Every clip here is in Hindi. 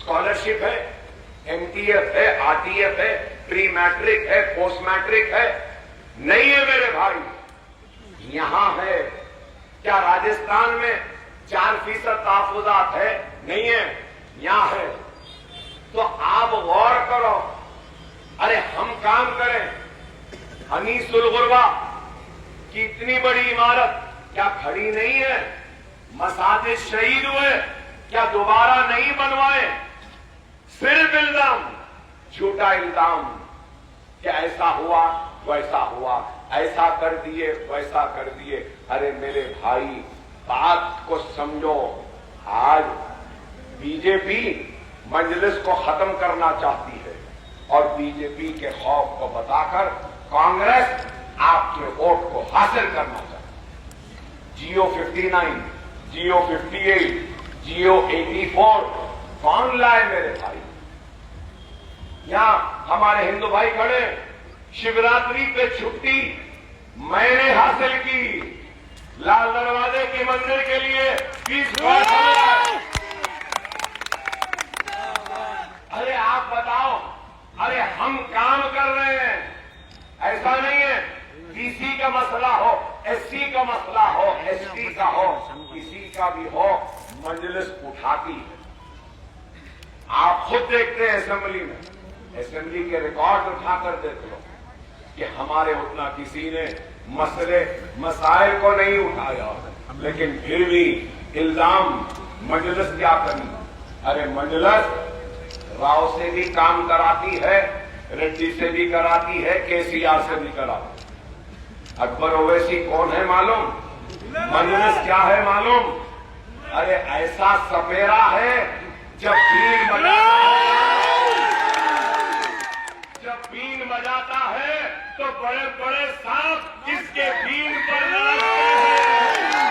स्कॉलरशिप है, एमटीएफ है, आरटीएफ है, प्री मैट्रिक है, पोस्ट मैट्रिक है? नहीं है मेरे भाई। यहां है। क्या राजस्थान में 4% तहफुजात है? नहीं है, यहां है। तो आप गौर करो। अरे हम काम करें। अनीसुल गुरबा की इतनी बड़ी इमारत क्या खड़ी नहीं है? मसाजिद शहीद हुए, क्या दोबारा नहीं बनवाए? सिर्फ इल्जाम, झूठा इल्जाम, क्या ऐसा हुआ वैसा हुआ, ऐसा कर दिए वैसा कर दिए। अरे मेरे भाई, बात को समझो। आज बीजेपी मजलिस को खत्म करना चाहती है और बीजेपी के खौफ को बताकर कांग्रेस आपके वोट को हासिल करना चाहती है। जियो 59, जियो 58, जियो 84 कौन लाए मेरे भाई? यहां हमारे हिंदू भाई खड़े। शिवरात्रि पे छुट्टी मैंने हासिल की। लाल दरवाजे की मंदिर के लिए 20 अरे आप बताओ। अरे हम काम कर रहे हैं, ऐसा नहीं है। बीसी का मसला हो, एससी का मसला हो, एसटी का हो, किसी का भी हो, मजलिस उठाती है। आप खुद देखते हैं असेंबली में, असेंबली के रिकॉर्ड उठाकर देख लो कि हमारे उतना किसी ने मसले मसाइल को नहीं उठाया, लेकिन फिर भी इल्जाम मजलिस क्या करी? अरे मजलिस राव से भी काम कराती है, रेड्डी से भी कराती है, केसीआर से भी कराती है। अकबर ओवैसी कौन है मालूम? मजलिस क्या है मालूम? अरे ऐसा सपेरा है, जब बीन बजाता है तो बड़े बड़े सांप इसके बीन पर लड़ते हैं।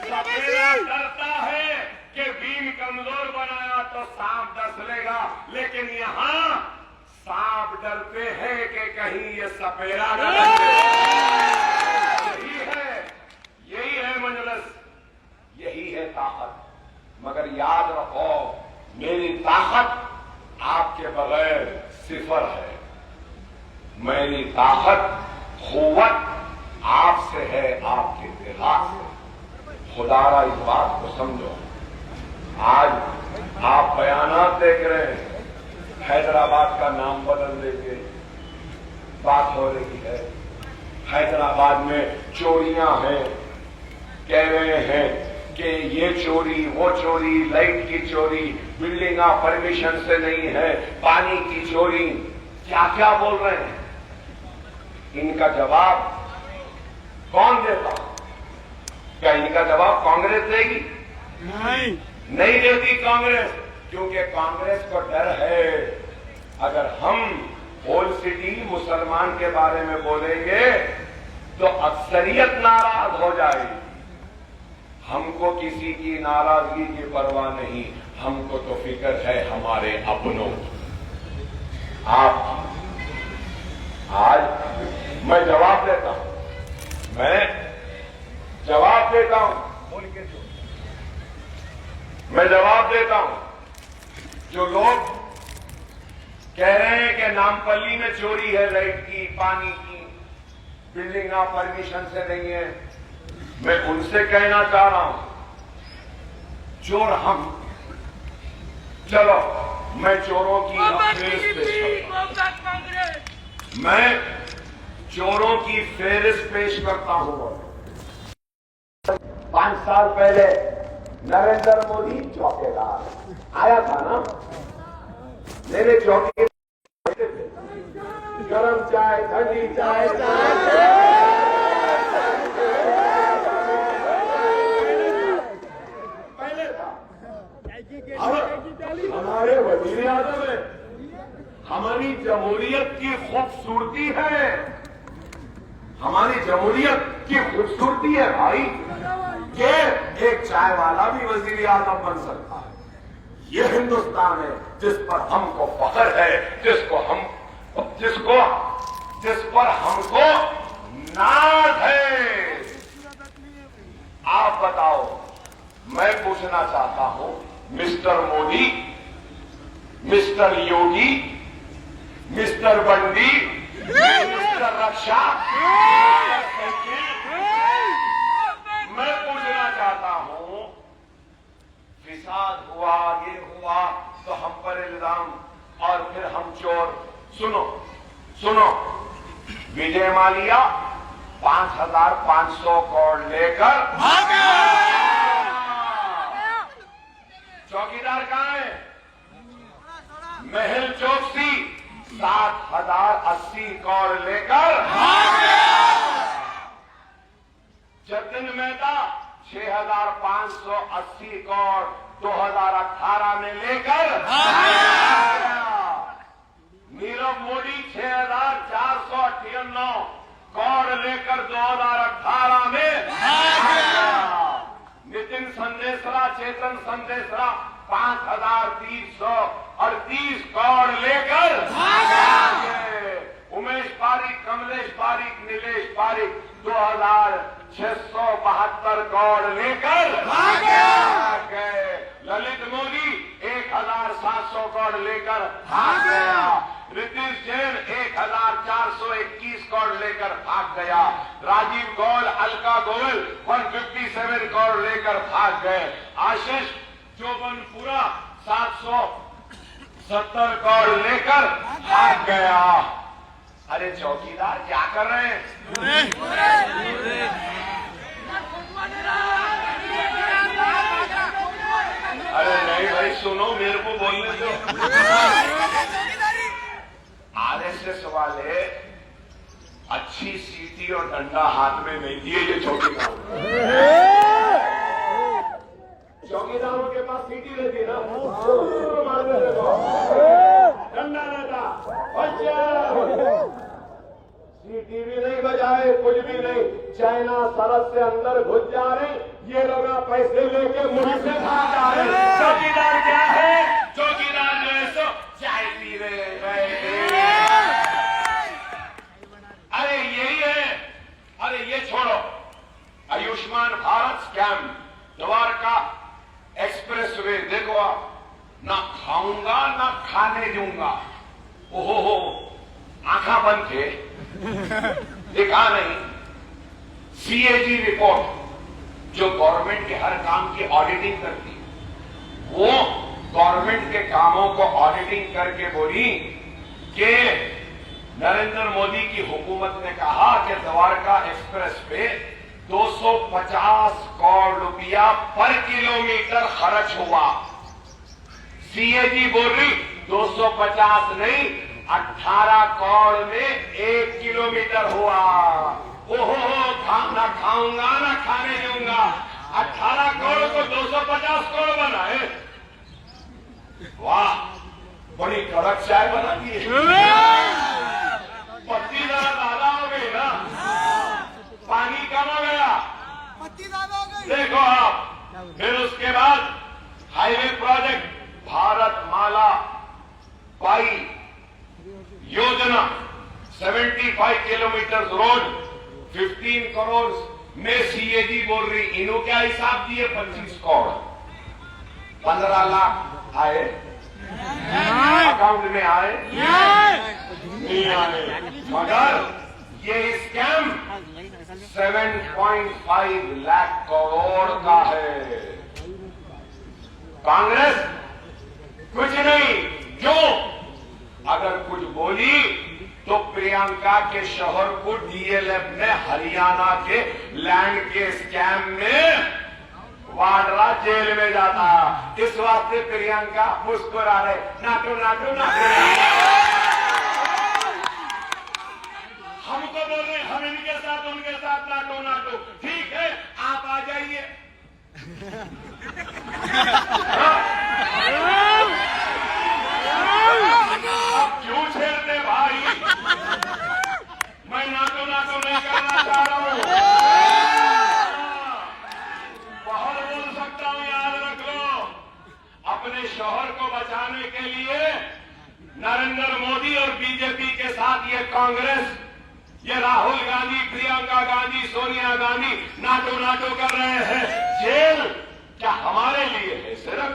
सपेरा डरता है कि बीन कमजोर बनाया तो सांप डस लेगा, लेकिन यहां सांप डरते हैं कि कहीं ये सपेरा न डस ले। यही है मजलिस, यही है ताकत। मगर याद रखो, मेरी ताकत आपके बगैर सिफर है। मेरी ताकत कुव्वत आपसे है, आपके इतिहास से। खुदारा इस बात को समझो। आज आप बयानात देख रहे हैं, हैदराबाद का नाम बदल देंगे, बात हो रही है। हैदराबाद में चोरियां हैं, कह रहे हैं कि ये चोरी वो चोरी, लाइट की चोरी, बिल्डिंग परमिशन से नहीं है, पानी की चोरी, क्या क्या बोल रहे हैं। इनका जवाब कौन देता? क्या इनका जवाब कांग्रेस देगी? नहीं देती कांग्रेस, क्योंकि कांग्रेस को डर है अगर हम होल सिटी मुसलमान के बारे में बोलेंगे तो अक्सरियत नाराज हो जाएगी। हमको किसी की नाराजगी की परवाह नहीं, हमको तो फिक्र है हमारे अपनों। आप आज मैं जवाब देता हूं, मैं जवाब देता हूं, मैं जवाब देता हूं। जो लोग कह रहे हैं कि नामपल्ली में चोरी है, लाइट की, पानी की, बिल्डिंग परमिशन से नहीं है, मैं उनसे कहना चाह रहा हूं, चोर हम। चलो मैं चोरों की फेहरिस्त पेश करता हूं। मैं चोरों की फेहरिस्त पेश करता हूं। 5 साल पहले नरेंद्र मोदी चौकीदार आया था ना, मेरे चौकी गरम चाय, ठंडी चाय, पहले था। हमारे वजीर आजम है, हमारी जमहूरियत की खूबसूरती है, हमारी जमहूरियत की खूबसूरती है भाई, कि एक चाय वाला भी वजीर आजम बन सकता है। ये हिंदुस्तान है जिस पर हमको फख्र है, जिस पर हमको नाज है। आप बताओ, मैं पूछना चाहता हूं, मिस्टर मोदी, मिस्टर योगी, मिस्टर बंडी, मिस्टर रक्षा, मिस्टर साइकिल। मैं पूछना चाहता हूं, फिसाद हुआ, ये हुआ तो हम पर इल्जाम और फिर हम चोर। सुनो सुनो, विजय माल्या 5,500 करोड़ लेकर भागा। चौकीदार कहां है? मेहुल चोकसी 7,080 करोड़ लेकर भागा। जतिन मेहता 6,580 करोड़ 2018 में लेकर भागा। नीरव मोदी 6,498 करोड़ लेकर 2018 में भागा। नितिन संदेशरा, चेतन संदेशरा 5,338 करोड़ लेकर भागा। उमेश पारिक, कमलेश पारिक, नीलेश पारिक 2,672 करोड़ लेकर भागा। ललित मोदी 1,700 करोड़ लेकर भाग गया। रितेश जैन 1,421 करोड़ लेकर भाग गया। राजीव गौल, अलका गोयल 157 करोड़ लेकर भाग गए। आशीष चौबनपुरा 770 करोड़ लेकर भाग गया। अरे चौकीदार क्या कर रहे हैं? अरे नहीं भाई, सुनो, मेरे को बोलने दो। आरएसएस वाले अच्छी सीटी और डंडा हाथ में नहीं दिए ये चौकीदार। चौकीदारों के पास सीटी रहती ना, डंडा रहता, सीटी भी नहीं बजाए, कुछ भी नहीं। चाइना सरहद से अंदर घुस जा रहे, ये लोग पैसे लेके मुड़ी से भाग जा रहे। चौकीदार क्या है? चौकीदार जो है सो चाय पी रहे। अरे यही है। अरे ये छोड़ो, Ayushman Bharat scam, Dwarka express way देखो आप, ना खाऊंगा ना खाने दूंगा। ओहो, आंखा बंद थे, देखा नहीं। सीएजी रिपोर्ट जो गवर्नमेंट के हर काम की ऑडिटिंग करती है, वो गवर्नमेंट के कामों को ऑडिटिंग करके बोली कि नरेंद्र मोदी की हुकूमत ने कहा कि द्वारका एक्सप्रेस पे 250 करोड़ रुपया पर किलोमीटर खर्च हुआ। सीएजी बोल रही 250 नहीं, 18 करोड़ में 1 किलोमीटर हुआ। ओहो, ना खाऊंगा ना खाने दूंगा। 18 करोड़ को 250 करोड़ बनाए। वाह, बड़ी कड़क चाय बनाती है। पत्ती जरा ज्यादा हो गई ना, पानी कम हो गया, पत्ती ज्यादा हो गई। देखो आप, फिर उसके बाद हाईवे प्रोजेक्ट भारत माला पाई योजना 75 किलोमीटर रोड 15 करोड़ में सीएजी बोल रही। इन्हों क्या हिसाब दिए? 25 करोड़, 15 लाख आए अकाउंट में, आए नहीं आए। मगर ये स्कैम 7.5 लाख करोड़ का है। कांग्रेस कुछ नहीं, क्यों? अगर कुछ बोली तो प्रियंका के शोहर को डीएलएफ ने हरियाणा के लैंड के स्कैम में वाड्रा जेल में जाता। इस वास्ते प्रियंका मुस्कुरा रहे, नाटो नाटो नाटो। हमको बोल रहे हम इनके साथ उनके साथ नाटो नाटो। ठीक है, आप आ जाइए। अब क्यों छेड़ते भाई? मैं नाटो नाटो नहीं करना चाह रहा हूं। बहुत बोल सकता हूं, याद रख लो। अपने शोहर को बचाने के लिए नरेंद्र मोदी और बीजेपी के साथ ये कांग्रेस, ये राहुल गांधी, प्रियंका गांधी, सोनिया गांधी नाटो नाटो कर रहे हैं। जेल क्या हमारे लिए है सिर्फ?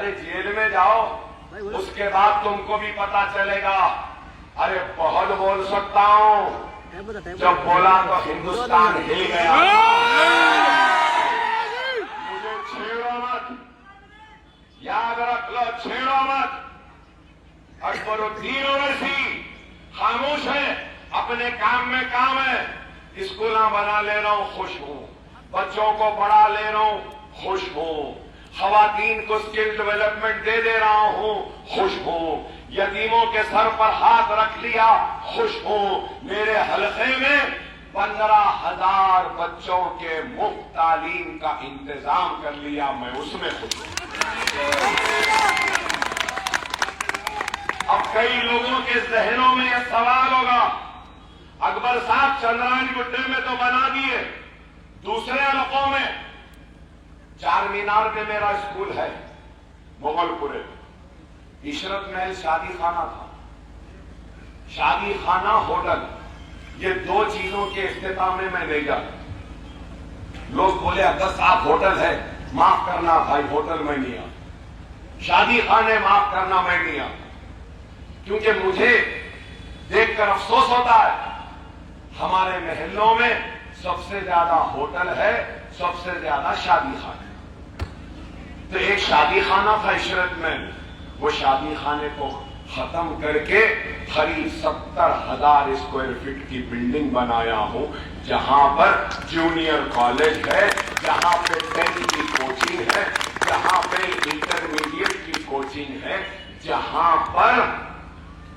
अरे जेल में जाओ, उसके बाद तुमको भी पता चलेगा। अरे बहुत बोल सकता हूं, जब बोला तो हिंदुस्तान हिल गया। मुझे छेड़ो मत, याद रख लो, छेड़ो मत। अकबरुद्दीन ओवैसी खामोश है, अपने काम में काम है। स्कूल बना ले रहा हूं, खुश हूं। बच्चों को पढ़ा ले रहा हूं, खुश हूं। खवातीन को स्किल डेवलपमेंट दे रहा हूं, खुश हूं। यतीमों के सर पर हाथ रख लिया, खुश हूं। मेरे हलके में 15,000 बच्चों के मुफ्त तालीम का इंतजाम कर लिया, मैं उसमें खुश हूं। अब कई लोगों के जहनों में यह सवाल होगा, अकबर साहब चंद्रायन गुड्डे में तो बना दिए, दूसरे इलाकों में, चार मीनार में मेरा स्कूल है, मुगलपुरे, इशरत महल शादी खाना था, शादी खाना होटल, ये दो चीजों के इफ्तिताह में मैं नहीं जाता। लोग बोले अकबर साहब होटल है, माफ करना भाई, होटल में नहीं आता। शादी खाने माफ करना, मैं नहीं आता, क्योंकि मुझे देखकर अफसोस होता है, हमारे महलों में सबसे ज्यादा होटल है, सबसे ज्यादा शादी खाने। तो एक शादी खाना था इशरत में, वो शादी खाने को खत्म करके करीब 70,000 स्क्वायर फीट की बिल्डिंग बनाया हूं, जहां पर जूनियर कॉलेज है, जहां पे 10th की कोचिंग है, जहां पे इंटरमीडिएट की कोचिंग है, जहां पर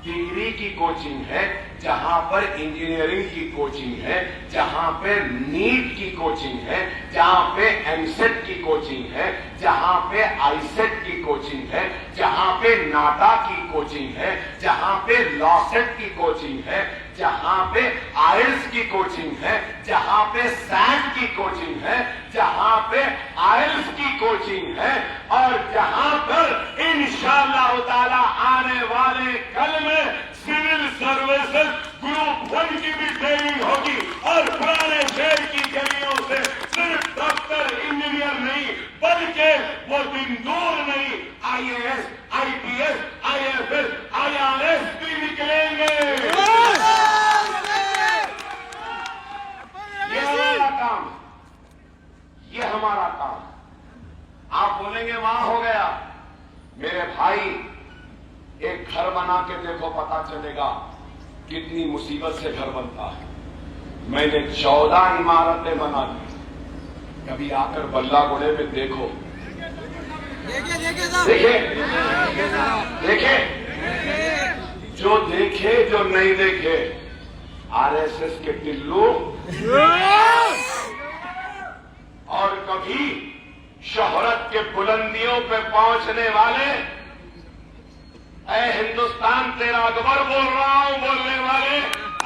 डिग्री की कोचिंग है, जहां पर इंजीनियरिंग की कोचिंग है, जहां पे नीट की कोचिंग है, जहां पे एमसेट की कोचिंग है, जहां पे आईसेट की कोचिंग है, जहां पे नाटा की कोचिंग है, जहां पे लॉसेट की कोचिंग है, जहां पे आयल्स की कोचिंग है, जहां पे सैट की कोचिंग है, जहां पे आयल्स की कोचिंग है, और जहां पर इंशाअल्लाह ताला आने वाले कल में सिविल सर्विसेज ग्रुप 1 की भी ट्रेनिंग होगी, और पुराने शहर की गलियों से सिर्फ डॉक्टर इंजीनियर नहीं, बल्कि वो दिन दूर नहीं, IAS, IPS, IFS, IRS भी निकलेंगे। ये हमारा काम, ये हमारा काम। आप बोलेंगे वहां हो गया, मेरे भाई एक घर बना के देखो, पता चलेगा कितनी मुसीबत से घर बनता है। मैंने 14 इमारतें बना दी, कभी आकर बल्लागुड़े में देखो, देखे जो देखे जो नहीं देखे, RSS के टिल्लू, और कभी शोहरत के बुलंदियों पे पहुंचने वाले, ऐ हिंदुस्तान तेरा अकबर बोल रहा हूं, बोलने वाले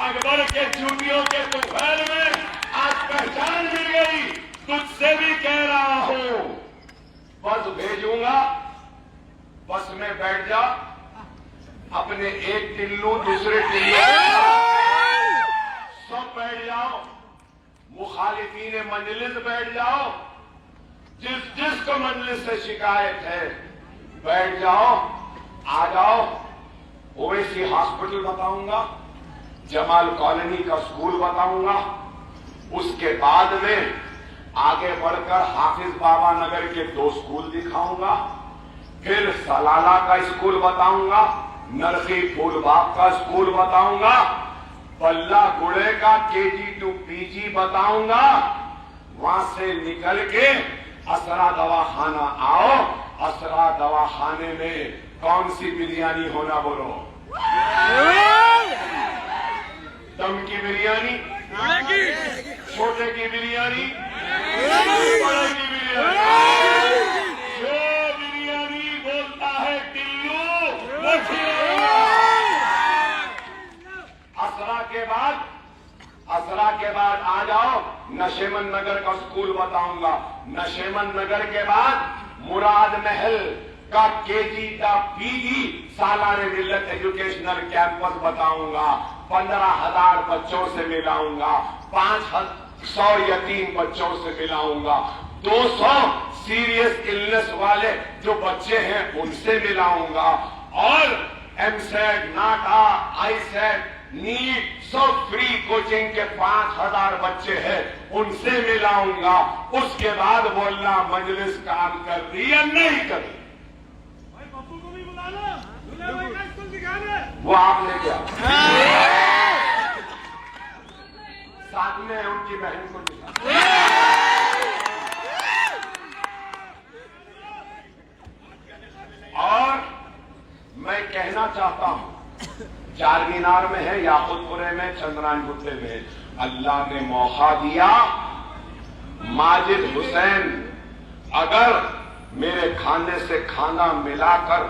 अकबर के जूतियों के तूफान में आज पहचान मिल गई, तुझसे भी कह रहा हूं, बस भेजूंगा, बस में बैठ जा, अपने एक टिल्लू दूसरे टिल्लू सब बैठ जाओ, मुखालिफीन मजलिस बैठ जाओ, जिसको मजलिस से शिकायत है बैठ जाओ, आ जाओ। ओवैसी हॉस्पिटल बताऊंगा, जमाल कॉलोनी का स्कूल बताऊंगा, उसके बाद में आगे बढ़कर हाफिज बाबा नगर के 2 स्कूल दिखाऊंगा, फिर सलाला का स्कूल बताऊंगा, नरसी फूलबाग का स्कूल बताऊंगा, बल्ला गुड़े का KG to PG बताऊंगा, वहां से निकल के असरा दवाखाना आओ, असरा दवाखाने में कौन सी बिरयानी होना बोलो, दम की बिरयानी, छोटे की बिरयानी, बड़े की बिरयानी, जो बिरयानी बोलता है टिल्लू वो असरा के बाद आ जाओ, नशेमन नगर का स्कूल बताऊंगा, नशेमन नगर के बाद मुराद महल का KG का PG सालाना मिल्लत एजुकेशनल कैंपस बताऊंगा, 15,000 बच्चों से मिलाऊंगा, 500 यतीम बच्चों से मिलाऊंगा, 200 सीरियस इलनेस वाले जो बच्चे हैं उनसे मिलाऊंगा, और एमसेट, नाटा, आईसेट, नीट सब फ्री कोचिंग के 5000 बच्चे हैं उनसे मिलाऊंगा। उसके बाद बोलना मजलिस काम कर रही या नहीं कर रही। भाई पप्पू को भी बुला लो, दूल्हे भाई का स्कूल दिखाने। वो आपने क्या साथ में है, उनकी बहन को दिखा। और मैं कहना चाहता हूं, चार मीनार में है, याकुतपुरे में, चंद्रायन गुट्टे में है, अल्लाह ने मौका दिया। माजिद हुसैन अगर मेरे खाने से खाना मिलाकर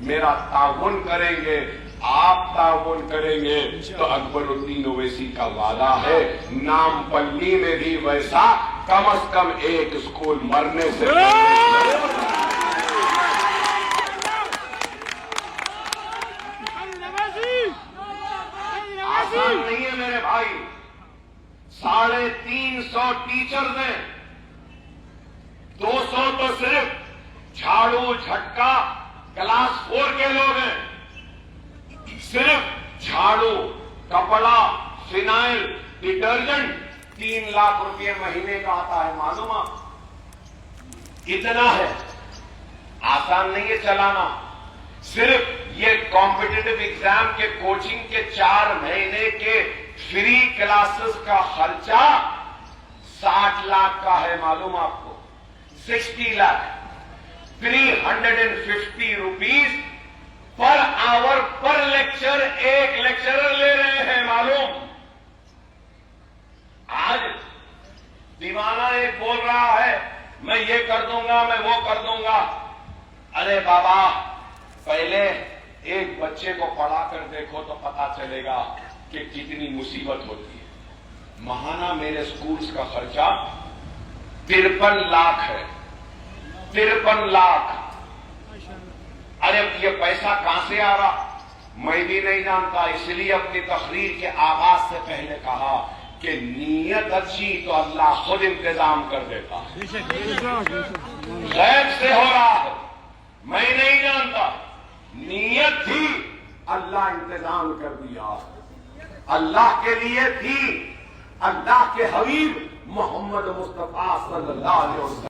मेरा ताउन करेंगे, आप ताउन करेंगे, तो अकबरुद्दीन ओवैसी का वादा है नामपल्ली में भी वैसा कम से कम एक स्कूल मरने से आसान नहीं है मेरे भाई। 350 टीचर्स हैं, 200 तो सिर्फ झाड़ू झटका क्लास 4 के लोग हैं। सिर्फ झाड़ू, कपड़ा, फिनाइल, डिटर्जेंट 3 लाख रुपए महीने का आता है, मालूम आप? इतना है, आसान नहीं है चलाना। सिर्फ ये कॉम्पिटिटिव एग्जाम के कोचिंग के 4 महीने के फ्री क्लासेस का खर्चा 60 लाख का है, मालूम आपको? 60 लाख, 350 रुपीज पर आवर पर लेक्चर एक लेक्चरर ले रहे हैं, मालूम? आज दीवाना एक बोल रहा है मैं ये कर दूंगा, मैं वो कर दूंगा। अरे बाबा, पहले एक बच्चे को पढ़ाकर देखो तो पता चलेगा कि कितनी मुसीबत होती है। महाना मेरे स्कूल्स का खर्चा 53 लाख है, 53 लाख। अरे ये पैसा कहां से आ रहा मैं भी नहीं जानता, इसलिए अपनी तकरीर के आगाज से पहले कहा कि नीयत अच्छी तो अल्लाह खुद इंतजाम कर देता है। गैब से हो रहा है, मैं नहीं जानता, नीयत थी, अल्लाह इंतजाम कर दिया। अल्लाह के लिए थी, अल्लाह के हबीब मोहम्मद मुस्तफा सल्लल्लाहु अलैहि वसल्लम